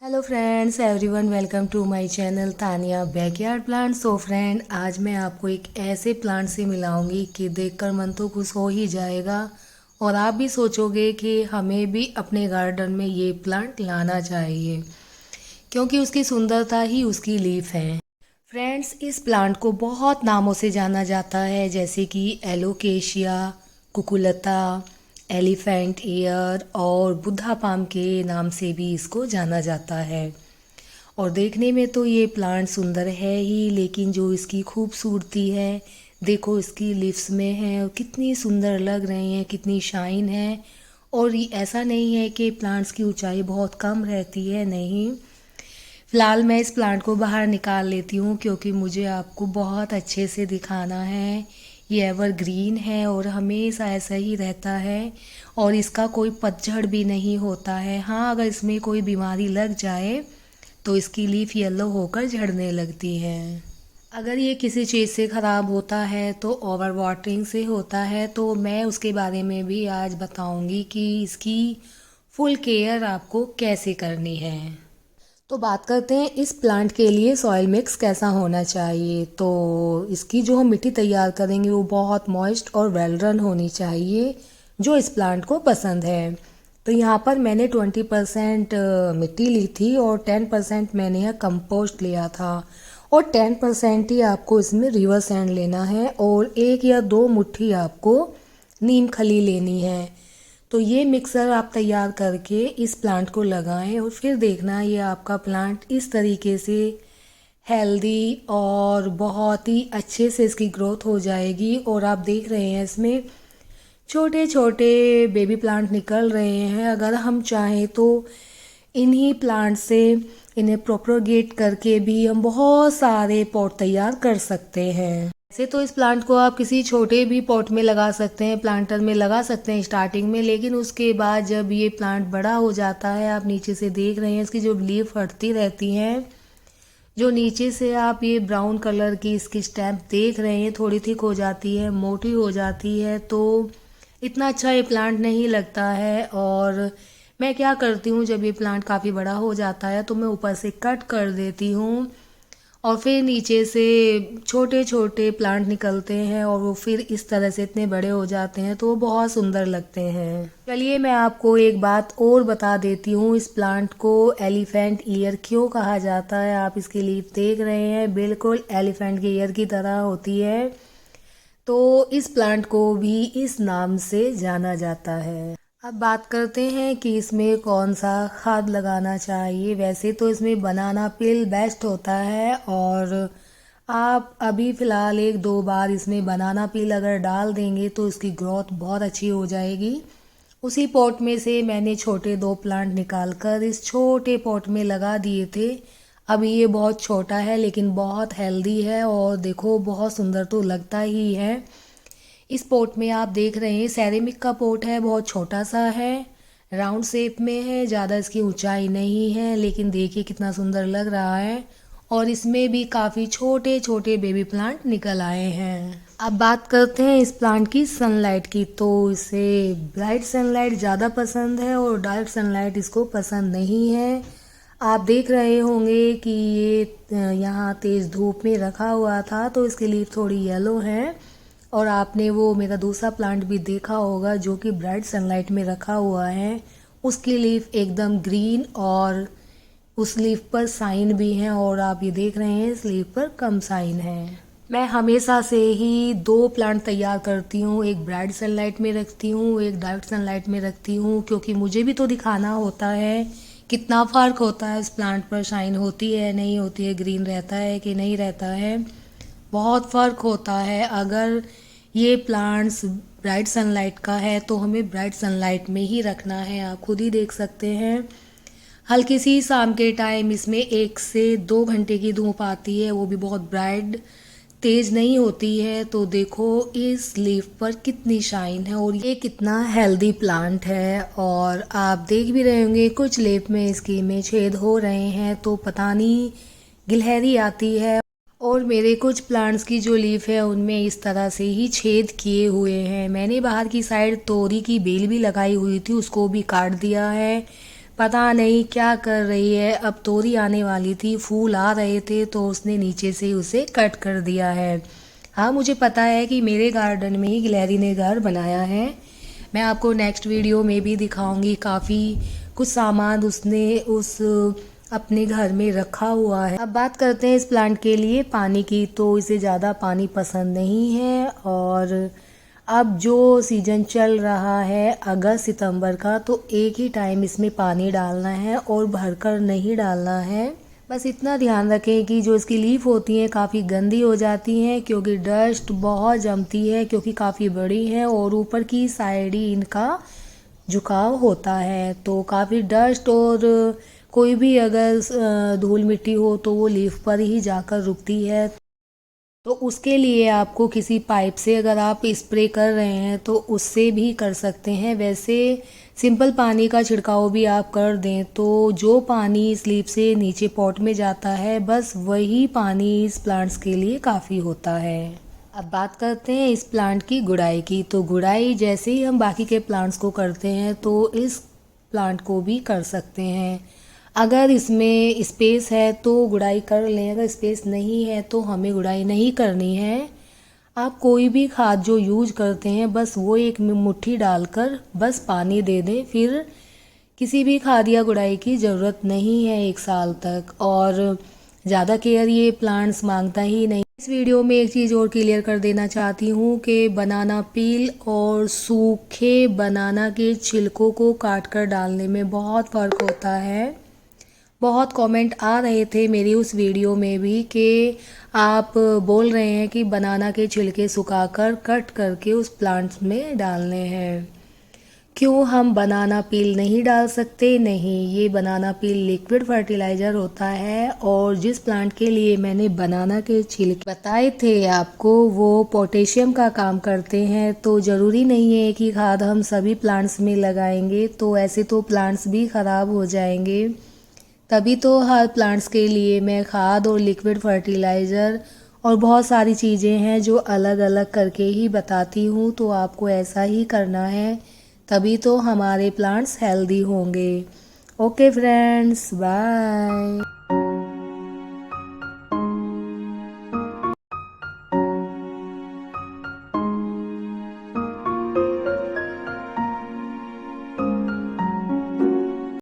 Hello friends everyone, welcome to my channel Tania backyard plant. So friend, आज मैं आपको एक ऐसे प्लांट से मिलाऊंगी कि देखकर मन तो खुश हो ही जाएगा और आप भी सोचोगे कि हमें भी अपने गार्डन में ये प्लांट लाना चाहिए, क्योंकि उसकी सुंदरता ही उसकी लीफ है। फ्रेंड्स, इस प्लांट को बहुत नामों से जाना जाता है, जैसे कि एलोकेशिया, कुकुलता, एलिफेंट ईयर और बुद्धा पाम के नाम से भी इसको जाना जाता है। और देखने में तो ये प्लांट सुंदर है ही, लेकिन जो इसकी खूबसूरती है, देखो इसकी लीव्स में है और कितनी सुंदर लग रही हैं, कितनी शाइन है। और ये ऐसा नहीं है कि प्लांट्स की ऊंचाई बहुत कम रहती है, नहीं। फ़िलहाल मैं इस प्लांट को बाहर निकाल लेती हूँ, क्योंकि मुझे आपको बहुत अच्छे से दिखाना है। ये एवरग्रीन है और हमेशा ऐसा ही रहता है और इसका कोई पतझड़ भी नहीं होता है। हाँ, अगर इसमें कोई बीमारी लग जाए तो इसकी लीफ येलो होकर झड़ने लगती है। अगर ये किसी चीज़ से ख़राब होता है तो ओवर वाटरिंग से होता है, तो मैं उसके बारे में भी आज बताऊंगी कि इसकी फुल केयर आपको कैसे करनी है। तो बात करते हैं इस प्लांट के लिए सॉइल मिक्स कैसा होना चाहिए। तो इसकी जो हम मिट्टी तैयार करेंगे वो बहुत मॉइस्ट और वेल रन होनी चाहिए, जो इस प्लांट को पसंद है। तो यहाँ पर मैंने 20% मिट्टी ली थी और 10% मैंने यहाँ कंपोस्ट लिया था, और 10% ही आपको इसमें रिवर सैंड लेना है और 1 या 2 मुट्ठी आपको नीम खली लेनी है। तो ये मिक्सर आप तैयार करके इस प्लांट को लगाएं और फिर देखना ये आपका प्लांट इस तरीके से हेल्दी और बहुत ही अच्छे से इसकी ग्रोथ हो जाएगी। और आप देख रहे हैं इसमें छोटे छोटे बेबी प्लांट निकल रहे हैं। अगर हम चाहें तो इन्हीं प्लांट से इन्हें प्रोपोगेट करके भी हम बहुत सारे पॉट तैयार कर सकते हैं। वैसे तो इस प्लांट को आप किसी छोटे भी पॉट में लगा सकते हैं, प्लांटर में लगा सकते हैं स्टार्टिंग में, लेकिन उसके बाद जब ये प्लांट बड़ा हो जाता है, आप नीचे से देख रहे हैं इसकी जो लीफ फटती रहती हैं, जो नीचे से आप ये ब्राउन कलर की इसकी स्टेम देख रहे हैं, थोड़ी थिक हो जाती है, मोटी हो जाती है, तो इतना अच्छा ये प्लांट नहीं लगता है। और मैं क्या करती हूँ, जब ये प्लांट काफ़ी बड़ा हो जाता है तो मैं ऊपर से कट कर देती हूँ और फिर नीचे से छोटे छोटे प्लांट निकलते हैं और वो फिर इस तरह से इतने बड़े हो जाते हैं, तो वो बहुत सुंदर लगते हैं। चलिए मैं आपको एक बात और बता देती हूँ, इस प्लांट को एलिफेंट ईयर क्यों कहा जाता है। आप इसकी लीफ देख रहे हैं, बिल्कुल एलिफेंट के ईयर की तरह होती है, तो इस प्लांट को भी इस नाम से जाना जाता है। अब बात करते हैं कि इसमें कौन सा खाद लगाना चाहिए। वैसे तो इसमें बनाना पिल बेस्ट होता है, और आप अभी फ़िलहाल 1-2 बार इसमें बनाना पिल अगर डाल देंगे तो इसकी ग्रोथ बहुत अच्छी हो जाएगी। उसी पॉट में से मैंने छोटे 2 प्लांट निकाल कर इस छोटे पॉट में लगा दिए थे। अभी ये बहुत छोटा है लेकिन बहुत हेल्दी है और देखो बहुत सुंदर तो लगता ही है। इस पोट में आप देख रहे हैं सेरेमिक का पोट है, बहुत छोटा सा है, राउंड शेप में है, ज़्यादा इसकी ऊंचाई नहीं है, लेकिन देखिए कितना सुंदर लग रहा है। और इसमें भी काफ़ी छोटे छोटे बेबी प्लांट निकल आए हैं। अब बात करते हैं इस प्लांट की सनलाइट की। तो इसे ब्राइट सनलाइट ज़्यादा पसंद है और डार्क सनलाइट इसको पसंद नहीं है। आप देख रहे होंगे कि ये यहाँ तेज़ धूप में रखा हुआ था तो इसकी लीफ थोड़ी येलो है, और आपने वो मेरा दूसरा प्लांट भी देखा होगा जो कि ब्राइट सनलाइट में रखा हुआ है, उसकी लीफ एकदम ग्रीन और उस लीफ पर साइन भी है, और आप ये देख रहे हैं इस लीफ पर कम साइन है। मैं हमेशा से ही 2 प्लांट तैयार करती हूँ, एक ब्राइट सनलाइट में रखती हूँ, एक डार्क सनलाइट में रखती हूँ, क्योंकि मुझे भी तो दिखाना होता है कितना फ़र्क होता है, उस प्लांट पर शाइन होती है नहीं होती है, ग्रीन रहता है कि नहीं रहता है, बहुत फ़र्क होता है। अगर ये प्लांट्स ब्राइट सनलाइट का है तो हमें ब्राइट सनलाइट में ही रखना है। आप खुद ही देख सकते हैं, हल्की सी शाम के टाइम इसमें 1 से 2 घंटे की धूप आती है, वो भी बहुत ब्राइट तेज नहीं होती है। तो देखो इस लीफ पर कितनी शाइन है और ये कितना हेल्दी प्लांट है। और आप देख भी रहे होंगे कुछ लीफ में इसकी में छेद हो रहे हैं, तो पता नहीं गिलहरी आती है। और मेरे कुछ प्लांट्स की जो लीफ है उनमें इस तरह से ही छेद किए हुए हैं। मैंने बाहर की साइड तोरी की बेल भी लगाई हुई थी, उसको भी काट दिया है पता नहीं क्या कर रही है। अब तोरी आने वाली थी, फूल आ रहे थे तो उसने नीचे से उसे कट कर दिया है। हाँ, मुझे पता है कि मेरे गार्डन में ही गिलहरी ने घर बनाया है। मैं आपको नेक्स्ट वीडियो में भी दिखाऊंगी। काफ़ी कुछ सामान उसने उस अपने घर में रखा हुआ है। अब बात करते हैं इस प्लांट के लिए पानी की, तो इसे ज़्यादा पानी पसंद नहीं है। और अब जो सीजन चल रहा है अगस्त सितंबर का, तो एक ही टाइम इसमें पानी डालना है और भरकर नहीं डालना है। बस इतना ध्यान रखें कि जो इसकी लीफ होती हैं काफ़ी गंदी हो जाती हैं, क्योंकि डस्ट बहुत जमती है, क्योंकि काफ़ी बड़ी है और ऊपर की साइड ही इनका झुकाव होता है। तो काफ़ी डस्ट और कोई भी अगर धूल मिट्टी हो तो वो लीफ पर ही जाकर रुकती है। तो उसके लिए आपको किसी पाइप से अगर आप स्प्रे कर रहे हैं तो उससे भी कर सकते हैं। वैसे सिंपल पानी का छिड़काव भी आप कर दें तो जो पानी स्लीप से नीचे पॉट में जाता है, बस वही पानी इस प्लांट्स के लिए काफ़ी होता है। अब बात करते हैं इस प्लांट की गुड़ाई की। तो गुड़ाई जैसे ही हम बाकी के प्लांट्स को करते हैं तो इस प्लांट को भी कर सकते हैं। अगर इसमें स्पेस है तो गुड़ाई कर लें, अगर स्पेस नहीं है तो हमें गुड़ाई नहीं करनी है। आप कोई भी खाद जो यूज करते हैं बस वो एक मुट्ठी डालकर बस पानी दे दें, फिर किसी भी खाद या गुड़ाई की ज़रूरत नहीं है 1 साल तक। और ज़्यादा केयर ये प्लांट्स मांगता ही नहीं। इस वीडियो में एक चीज़ और क्लियर कर देना चाहती हूँ कि बनाना पील और सूखे बनाना के छिलकों को काट कर डालने में बहुत फ़र्क होता है। बहुत कमेंट आ रहे थे मेरी उस वीडियो में भी कि आप बोल रहे हैं कि बनाना के छिलके सुखाकर कट करके उस प्लांट्स में डालने हैं। क्यों हम बनाना पील नहीं डाल सकते? नहीं, ये बनाना पील लिक्विड फर्टिलाइज़र होता है और जिस प्लांट के लिए मैंने बनाना के छिलके बताए थे आपको, वो पोटेशियम का काम करते हैं। तो ज़रूरी नहीं है कि खाद हम सभी प्लांट्स में लगाएंगे, तो ऐसे तो प्लांट्स भी ख़राब हो जाएंगे। तभी तो हर प्लांट्स के लिए मैं खाद और लिक्विड फर्टिलाइज़र और बहुत सारी चीज़ें हैं जो अलग अलग करके ही बताती हूँ। तो आपको ऐसा ही करना है, तभी तो हमारे प्लांट्स हेल्दी होंगे। Okay friends, bye.